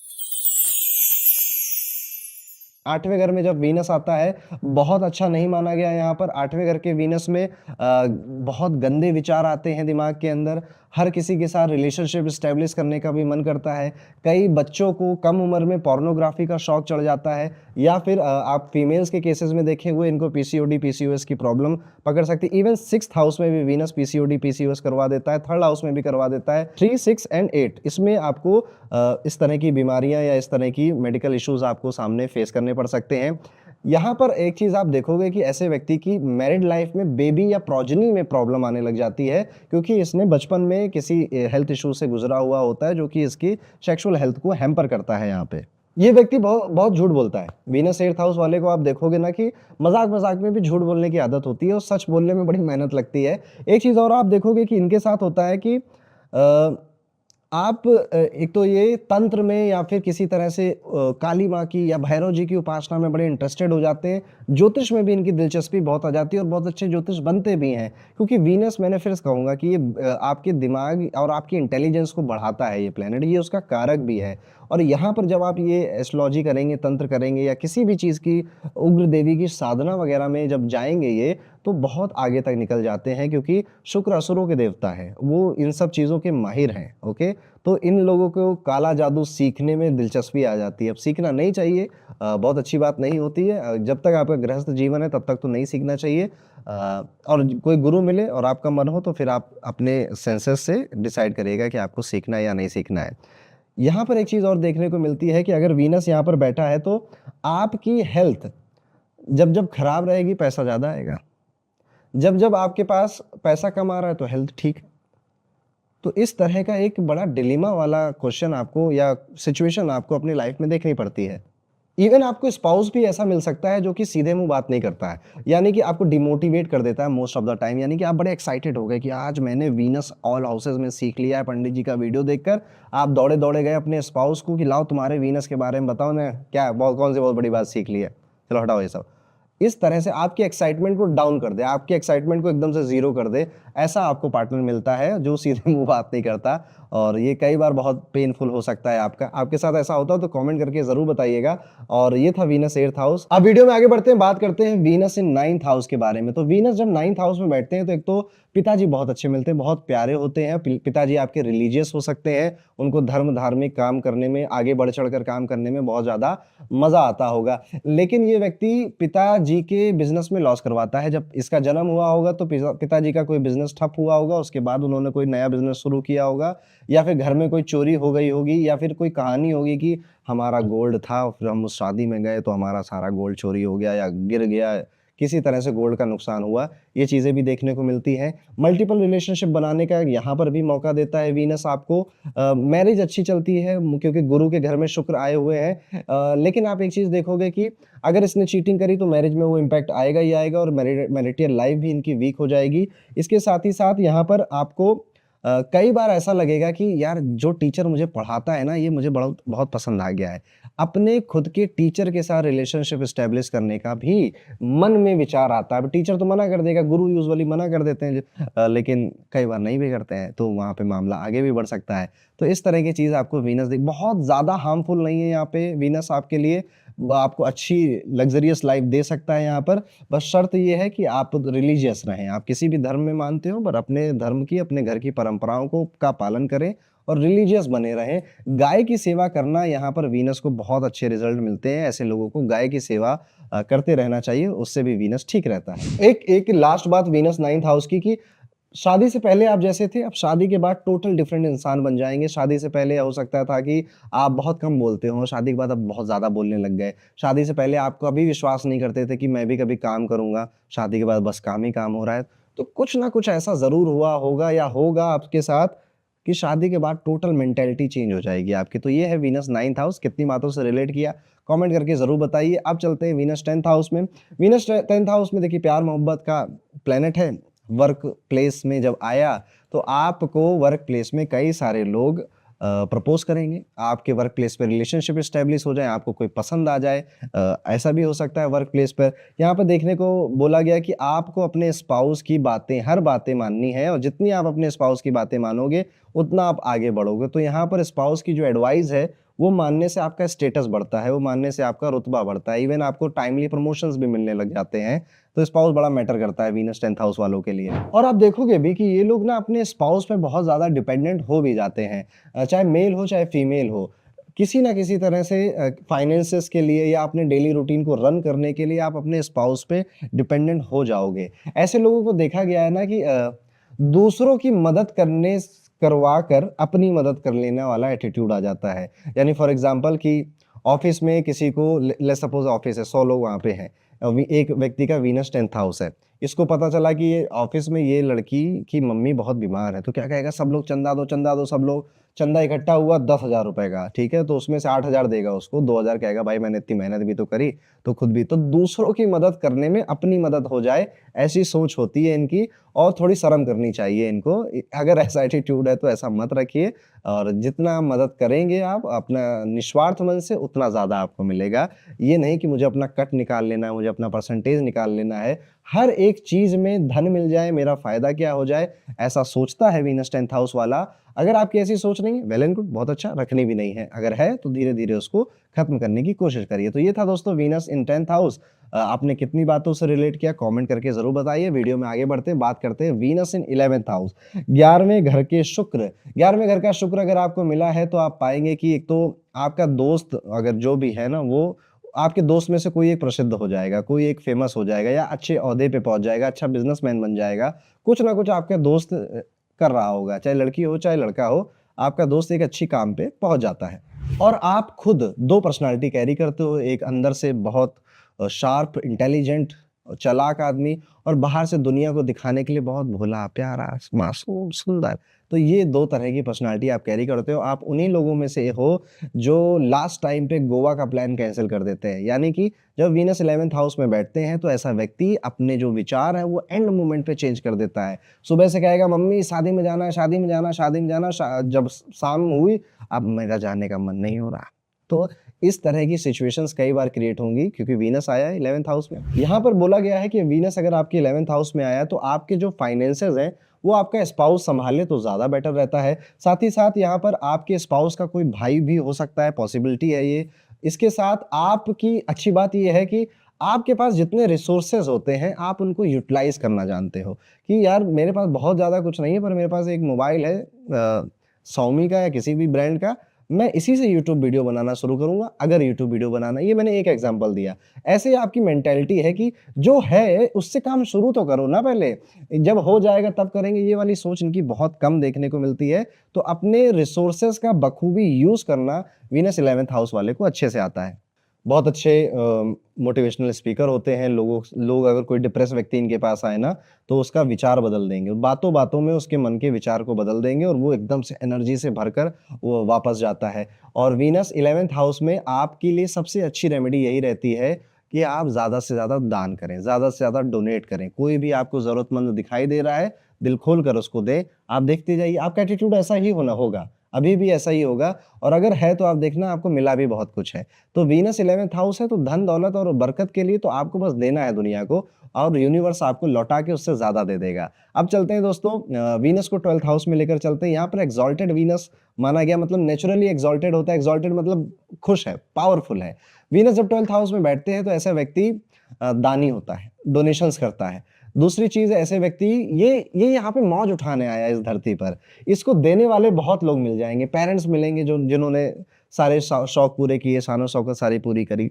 8वें घर में जब वीनस आता है बहुत अच्छा नहीं माना गया यहाँ पर। 8वें घर के वीनस में बहुत गंदे विचार आते हैं दिमाग के अंदर, हर किसी के साथ रिलेशनशिप स्टैब्लिश करने का भी मन करता है। कई बच्चों को कम उम्र में पोर्नोग्राफी का शौक चढ़ जाता है, या फिर आप फीमेल्स के केसेस में देखे हुए इनको पीसीओडी पीसीओएस की प्रॉब्लम पकड़ सकती है। इवन 6th हाउस में भी वीनस पीसीओडी पीसीओएस करवा देता है, 3rd हाउस में भी करवा देता है। 3, 6 एंड 8 इसमें आपको इस तरह की बीमारियां या इस तरह की मेडिकल इश्यूज आपको सामने फेस करने पड़ सकते हैं। यहाँ पर एक चीज आप देखोगे कि ऐसे व्यक्ति की मैरिड लाइफ में बेबी या प्रोजनी में प्रॉब्लम आने लग जाती है, क्योंकि इसने बचपन में किसी हेल्थ इशू से गुजरा हुआ होता है जो कि इसकी सेक्सुअल हेल्थ को हैम्पर करता है। यहाँ पे ये व्यक्ति बहुत बहुत झूठ बोलता है। वीनस 8th हाउस वाले को आप देखोगे ना कि मजाक मजाक में भी झूठ बोलने की आदत होती है और सच बोलने में बड़ी मेहनत लगती है। एक चीज और आप देखोगे कि इनके साथ होता है कि आप एक तो ये तंत्र में या फिर किसी तरह से काली माँ की या भैरव जी की उपासना में बड़े इंटरेस्टेड हो जाते हैं। ज्योतिष में भी इनकी दिलचस्पी बहुत आ जाती है और बहुत अच्छे ज्योतिष बनते भी हैं, क्योंकि वीनस मैंने फिर कहूँगा कि ये आपके दिमाग और आपकी इंटेलिजेंस को बढ़ाता है। ये प्लेनेट ये उसका कारक भी है। और यहाँ पर जब आप ये एस्ट्रोलॉजी करेंगे, तंत्र करेंगे या किसी भी चीज़ की उग्र देवी की साधना वगैरह में जब जाएंगे ये तो बहुत आगे तक निकल जाते हैं, क्योंकि शुक्र असुरों के देवता है, वो इन सब चीज़ों के माहिर हैं। ओके, तो इन लोगों को काला जादू सीखने में दिलचस्पी आ जाती है। अब सीखना नहीं चाहिए, बहुत अच्छी बात नहीं होती है। जब तक आपका गृहस्थ जीवन है तब तक तो नहीं सीखना चाहिए। और कोई गुरु मिले और आपका मन हो तो फिर आप अपने सेंसेस से डिसाइड करिएगा कि आपको सीखना है या नहीं सीखना है। यहाँ पर एक चीज़ और देखने को मिलती है कि अगर वीनस यहाँ पर बैठा है तो आपकी हेल्थ जब जब खराब रहेगी पैसा ज़्यादा आएगा, जब जब आपके पास पैसा कम आ रहा है तो हेल्थ ठीक है। तो इस तरह का एक बड़ा डिलेमा वाला क्वेश्चन आपको या सिचुएशन आपको अपनी लाइफ में देखनी पड़ती है। इवन आपको स्पाउस भी ऐसा मिल सकता है जो कि सीधे मुंह बात नहीं करता है, यानी कि आपको डिमोटिवेट कर देता है मोस्ट ऑफ द टाइम। यानी कि आप बड़े एक्साइटेड हो गए कि आज मैंने वीनस ऑल हाउसेज में सीख लिया है, पंडित जी का वीडियो देखकर आप दौड़े दौड़े गए अपने स्पाउस को कि लाओ तुम्हारे वीनस के बारे में बताओ ना, क्या बहुत कौन सी बहुत बड़ी बात सीख ली है, चलो हटाओ ये सब। इस तरह से आपकी एक्साइटमेंट को डाउन कर दे, आपकी एक्साइटमेंट को एकदम से जीरो कर दे, ऐसा आपको पार्टनर मिलता है जो सीधे मुंह बात नहीं करता। और ये कई बार बहुत पेनफुल हो सकता है आपका, आपके साथ ऐसा होता है तो कमेंट करके जरूर बताइएगा। और ये था वीनस 8th हाउस। अब वीडियो में आगे बढ़ते हैं, बात करते हैं वीनस इन 9th हाउस के बारे में। तो वीनस जब 9th हाउस में बैठते हैं तो एक तो पिताजी बहुत अच्छे मिलते हैं, बहुत प्यारे होते हैं। पिताजी आपके रिलीजियस हो सकते हैं, उनको धर्म धार्मिक काम करने में, आगे बढ़ चढ़कर काम करने में बहुत ज्यादा मजा आता होगा। लेकिन ये व्यक्ति पिताजी के बिजनेस में लॉस करवाता है। जब इसका जन्म हुआ होगा तो पिताजी का कोई बिजनेस ठप हुआ होगा, उसके बाद उन्होंने कोई नया बिजनेस शुरू किया होगा, या फिर घर में कोई चोरी हो गई होगी, या फिर कोई कहानी होगी कि हमारा गोल्ड था फिर हम उस शादी में गए तो हमारा सारा गोल्ड चोरी हो गया या गिर गया, किसी तरह से गोल्ड का नुकसान हुआ। ये चीज़ें भी देखने को मिलती हैं। मल्टीपल रिलेशनशिप बनाने का यहाँ पर भी मौका देता है वीनस आपको। मैरिज अच्छी चलती है क्योंकि गुरु के घर में शुक्र आए हुए हैं। लेकिन आप एक चीज़ देखोगे कि अगर इसने चीटिंग करी तो मैरिज में वो इम्पैक्ट आएगा ही आएगा, और मैरिटल लाइफ भी इनकी वीक हो जाएगी। इसके साथ ही साथ यहाँ पर आपको कई बार ऐसा लगेगा कि यार जो टीचर मुझे पढ़ाता है ना, ये मुझे बहुत बहुत पसंद आ गया है। अपने खुद के टीचर के साथ रिलेशनशिप एस्टेब्लिश करने का भी मन में विचार आता है। अब टीचर तो मना कर देगा, गुरु यूजुअली मना कर देते हैं, लेकिन कई बार नहीं भी करते हैं तो वहाँ पे मामला आगे भी बढ़ सकता है। तो इस तरह की चीज़ आपको वीनस देख, बहुत ज़्यादा हार्मफुल नहीं है यहाँ पे वीनस आपके लिए, आपको अच्छी लग्जरियस लाइफ दे सकता है यहाँ पर। बस शर्त ये है कि आप रिलीजियस रहें, आप किसी भी धर्म में मानते हो पर अपने धर्म की, अपने घर की परंपराओं को का पालन करें और रिलीजियस बने रहें। गाय की सेवा करना, यहाँ पर वीनस को बहुत अच्छे रिजल्ट मिलते हैं। ऐसे लोगों को गाय की सेवा करते रहना चाहिए, उससे भी वीनस ठीक रहता है। एक लास्ट बात वीनस 9th हाउस की कि शादी से पहले आप जैसे थे, अब शादी के बाद टोटल डिफरेंट इंसान बन जाएंगे। शादी से पहले हो सकता था कि आप बहुत कम बोलते हो, शादी के बाद अब बहुत ज़्यादा बोलने लग गए। शादी से पहले आप कभी विश्वास नहीं करते थे कि मैं भी कभी काम करूंगा, शादी के बाद बस काम ही काम हो रहा है। तो कुछ ना कुछ ऐसा ज़रूर हुआ होगा या होगा आपके साथ कि शादी के बाद टोटल मेंटेलिटी चेंज हो जाएगी आपकी। तो ये है वीनस 9th हाउस। कितनी बातों से रिलेट किया कमेंट करके ज़रूर बताइए। अब चलते हैं वीनस 10th हाउस में। वीनस 10th हाउस में देखिए प्यार मोहब्बत का प्लेनेट है। वर्क प्लेस में जब आया तो आपको वर्क प्लेस में कई सारे लोग प्रपोज करेंगे, आपके वर्क प्लेस पे रिलेशनशिप इस्टेब्लिश हो जाए, आपको कोई पसंद आ जाए, ऐसा भी हो सकता है वर्क प्लेस पर। यहाँ पर देखने को बोला गया कि आपको अपने स्पाउस की बातें, हर बातें माननी है, और जितनी आप अपने स्पाउस की बातें मानोगे उतना आप आगे बढ़ोगे। तो यहाँ पर स्पाउस की जो एडवाइस है वो मानने से आपका स्टेटस बढ़ता है, वो मानने से आपका रुतबा बढ़ता है, इवन आपको टाइमली प्रमोशंस भी मिलने लग जाते हैं। तो स्पाउस बड़ा मैटर करता है वीनस 10th हाउस वालों के लिए। और आप देखोगे भी कि ये लोग ना अपने स्पाउस पे बहुत ज़्यादा डिपेंडेंट हो भी जाते हैं, चाहे मेल हो चाहे फीमेल हो। किसी ना किसी तरह से फाइनेंसेस के लिए या अपने डेली रूटीन को रन करने के लिए आप अपने स्पाउस पे डिपेंडेंट हो जाओगे। ऐसे लोगों को देखा गया है ना कि दूसरों की मदद करवा कर अपनी मदद कर लेने वाला एटीट्यूड आ जाता है। यानी फॉर एग्जांपल कि ऑफिस में किसी को, लेट्स सपोज ऑफिस है, 100 लोग वहाँ पे हैं, एक व्यक्ति का वीनस 10th हाउस है, इसको पता चला कि ये ऑफिस में ये लड़की की मम्मी बहुत बीमार है, तो क्या कहेगा, सब लोग चंदा दो चंदा दो। सब लोग चंदा इकट्ठा हुआ 10,000 रुपए का, ठीक है, तो उसमें से 8,000 देगा उसको, 2,000 कहेगा भाई मैंने इतनी मेहनत भी तो करी, तो खुद भी। तो दूसरों की मदद करने में अपनी मदद हो जाए, ऐसी सोच होती है इनकी, और थोड़ी शर्म करनी चाहिए इनको। अगर ऐसा एटीट्यूड है तो ऐसा मत रखिए, और जितना मदद करेंगे आप अपना निस्वार्थ मन से, उतना ज़्यादा आपको मिलेगा। ये नहीं कि मुझे अपना कट निकाल लेना है, मुझे अपना परसेंटेज निकाल लेना है, हर एक चीज़ में धन मिल जाए, मेरा फ़ायदा क्या हो जाए, ऐसा सोचता है वीनस 10th हाउस वाला। अगर आपकी ऐसी सोच नहीं है, वेल एंड गुड, बहुत अच्छा, रखनी भी नहीं है। अगर है तो धीरे धीरे उसको खत्म करने की कोशिश करिए। तो ये था दोस्तों वीनस इन 10th हाउस। आपने कितनी बातों से रिलेट किया कमेंट करके जरूर बताइए। वीडियो में आगे बढ़ते हैं, बात करते हैं वीनस इन 11th हाउस, 11वें घर के शुक्र। 11वें घर का शुक्र अगर आपको मिला है तो आप पाएंगे कि एक तो आपका दोस्त अगर जो भी है ना, वो आपके दोस्त में से कोई एक प्रसिद्ध हो जाएगा, कोई एक फेमस हो जाएगा, या अच्छे ओहदे पे पहुंच जाएगा, अच्छा बिजनेसमैन बन जाएगा। कुछ ना कुछ आपका दोस्त कर रहा होगा, चाहे लड़की हो चाहे लड़का हो, आपका दोस्त एक अच्छी काम पे पहुंच जाता है। और आप खुद दो पर्सनालिटी कैरी करते हो, एक अंदर से बहुत शार्प इंटेलिजेंट चालाक आदमी और बाहर से दुनिया को दिखाने के लिए बहुत भोला, प्यारा, मासूम, सुंदर। तो ये 2 तरह की पर्सनैलिटी आप कैरी करते हो। आप उन्हीं लोगों में से हो जो लास्ट टाइम पे गोवा का प्लान कैंसल कर देते हैं। यानी कि जब वीनस 11th हाउस में बैठते हैं तो ऐसा व्यक्ति अपने जो विचार हैं वो एंड मोमेंट पे चेंज कर देता है। सुबह से कहेगा मम्मी शादी में जाना है, शादी में जाना, शादी में जाना, जब शाम हुई अब मेरा जाने का मन नहीं हो रहा। तो इस तरह की सिचुएशंस कई बार क्रिएट होंगी क्योंकि वीनस आया है 11th हाउस में। यहाँ पर बोला गया है कि वीनस अगर आपके 11th हाउस में आया तो आपके जो फाइनेंसेस हैं वो आपका स्पाउस संभाले तो ज़्यादा बेटर रहता है। साथ ही साथ यहाँ पर आपके स्पाउस का कोई भाई भी हो सकता है, पॉसिबिलिटी है ये। इसके साथ आपकी अच्छी बात ये है कि आपके पास जितने रिसोर्सेज होते हैं आप उनको यूटिलाइज करना जानते हो कि यार मेरे पास बहुत ज़्यादा कुछ नहीं है पर मेरे पास एक मोबाइल है Xiaomi का या किसी भी ब्रांड का, मैं इसी से यूट्यूब वीडियो बनाना शुरू करूँगा अगर यूट्यूब वीडियो बनाना। ये मैंने एक एग्जांपल दिया। ऐसे ही आपकी मेंटालिटी है कि जो है उससे काम शुरू तो करो ना पहले, जब हो जाएगा तब करेंगे। ये वाली सोच इनकी बहुत कम देखने को मिलती है। तो अपने रिसोर्सेज का बखूबी यूज़ करना वीनस 11th हाउस वाले को अच्छे से आता है। बहुत अच्छे मोटिवेशनल स्पीकर होते हैं। लोग अगर कोई डिप्रेस व्यक्ति इनके पास आए ना तो उसका विचार बदल देंगे, बातों बातों में उसके मन के विचार को बदल देंगे और वो एकदम से एनर्जी से भरकर वो वापस जाता है। और वीनस 11th हाउस में आपके लिए सबसे अच्छी रेमेडी यही रहती है कि आप ज़्यादा से ज़्यादा दान करें, ज़्यादा से ज़्यादा डोनेट करें। कोई भी आपको ज़रूरतमंद दिखाई दे रहा है, दिल खोल कर उसको दें। आप देखते जाइए, आपका एटीट्यूड ऐसा ही होगा, अभी भी ऐसा ही होगा। और अगर है तो आप देखना आपको मिला भी बहुत कुछ है। तो वीनस 11th हाउस है तो धन दौलत और बरकत के लिए तो आपको बस देना है दुनिया को और यूनिवर्स आपको लौटा के उससे ज़्यादा दे देगा। अब चलते हैं दोस्तों, वीनस को 12th हाउस में लेकर चलते हैं। यहाँ पर एक्सॉल्टेड वीनस माना गया, मतलब नेचुरली एक्सॉल्टेड होता है। एक्सॉल्टेड मतलब खुश है, पावरफुल है। वीनस जब 12th हाउस में बैठते हैं तो ऐसा व्यक्ति दानी होता है, डोनेशंस करता है। दूसरी चीज़ है ऐसे व्यक्ति ये यहाँ पे मौज उठाने आया है इस धरती पर। इसको देने वाले बहुत लोग मिल जाएँगे, पेरेंट्स मिलेंगे जो जिन्होंने सारे शौक पूरे किए, शान-ओ-शौकत सारी पूरी करी।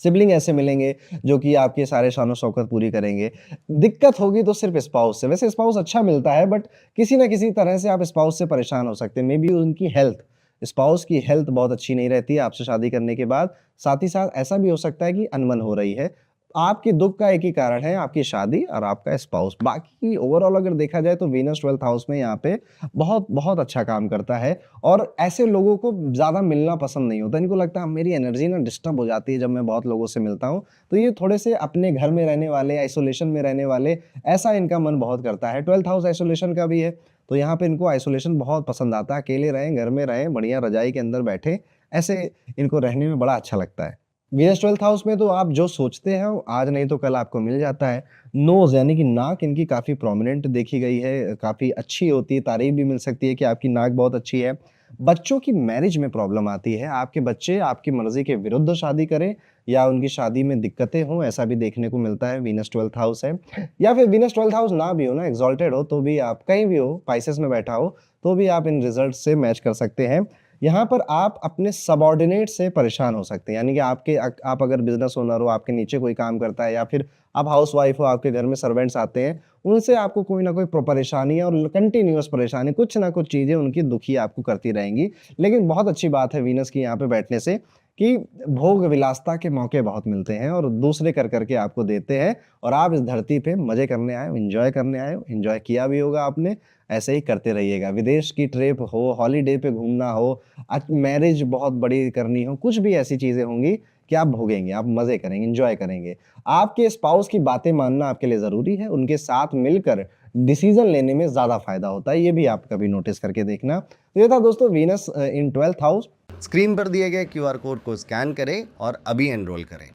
सिबलिंग ऐसे मिलेंगे जो कि आपके सारे शान-ओ-शौकत पूरी करेंगे। दिक्कत होगी तो सिर्फ़ स्पाउस से। वैसे स्पाउस अच्छा मिलता है बट किसी न किसी तरह से आप स्पाउस से परेशान हो सकते हैं। मे बी उनकी हेल्थ, स्पाउस की हेल्थ बहुत अच्छी नहीं रहती है आपसे शादी करने के बाद। साथ ही साथ ऐसा भी हो सकता है कि अनबन हो रही है। आपके दुःख का एक ही कारण है, आपकी शादी और आपका स्पाउस। बाकी ओवरऑल अगर देखा जाए तो वीनस 12th हाउस में यहाँ पे बहुत अच्छा काम करता है और ऐसे लोगों को ज़्यादा मिलना पसंद नहीं होता। इनको लगता है मेरी एनर्जी ना डिस्टर्ब हो जाती है जब मैं बहुत लोगों से मिलता हूँ। तो ये थोड़े से अपने घर में रहने वाले, आइसोलेशन में रहने वाले, ऐसा इनका मन बहुत करता है। 12th हाउस आइसोलेशन का भी है, तो यहाँ पे इनको आइसोलेशन बहुत पसंद आता है। अकेले रहें, घर में रहें, बढ़िया रज़ाई के अंदर बैठें, ऐसे इनको रहने में बड़ा अच्छा लगता है। वीनस 12th हाउस में तो आप जो सोचते हैं वो आज नहीं तो कल आपको मिल जाता है। नोज़ यानी कि नाक इनकी काफ़ी प्रोमिनेंट देखी गई है, काफ़ी अच्छी होती है, तारीफ़ भी मिल सकती है कि आपकी नाक बहुत अच्छी है। बच्चों की मैरिज में प्रॉब्लम आती है, आपके बच्चे आपकी मर्ज़ी के विरुद्ध शादी करें या उनकी शादी में दिक्कतें हों, ऐसा भी देखने को मिलता है। वीनस 12th हाउस है या फिर वीनस 12th हाउस ना भी हो ना, एक्सॉल्टेड हो तो भी आप कहीं भी हो, पाइसेस में बैठा हो, तो भी आप इन रिज़ल्ट से मैच कर सकते हैं। यहाँ पर आप अपने सबऑर्डिनेट से परेशान हो सकते हैं, यानी कि आप अगर बिज़नेस ओनर हो, आपके नीचे कोई काम करता है या फिर आप हाउसवाइफ हो, आपके घर में सर्वेंट्स आते हैं, उनसे आपको कोई ना कोई परेशानी है और कंटिन्यूअस परेशानी, कुछ ना कुछ चीज़ें उनकी दुखी आपको करती रहेंगी। लेकिन बहुत अच्छी बात है वीनस की यहाँ पे बैठने से कि भोग विलासिता के मौके बहुत मिलते हैं और दूसरे कर के आपको देते हैं और आप इस धरती पे मज़े करने आए हो, एन्जॉय करने आए हो, एन्जॉय किया भी होगा आपने, ऐसे ही करते रहिएगा। विदेश की ट्रिप हो, हॉलिडे पे घूमना हो, मैरिज बहुत बड़ी करनी हो, कुछ भी ऐसी चीज़ें होंगी कि आप भोगेंगे, आप मज़े करेंगे, एन्जॉय करेंगे। आपके स्पाउस की बातें मानना आपके लिए ज़रूरी है, उनके साथ मिलकर डिसीज़न लेने में ज़्यादा फ़ायदा होता है, ये भी आप कभी नोटिस करके देखना। तो ये था दोस्तों वीनस इन 12th हाउस। स्क्रीन पर दिए गए क्यूआर कोड को स्कैन करें और अभी एनरोल करें।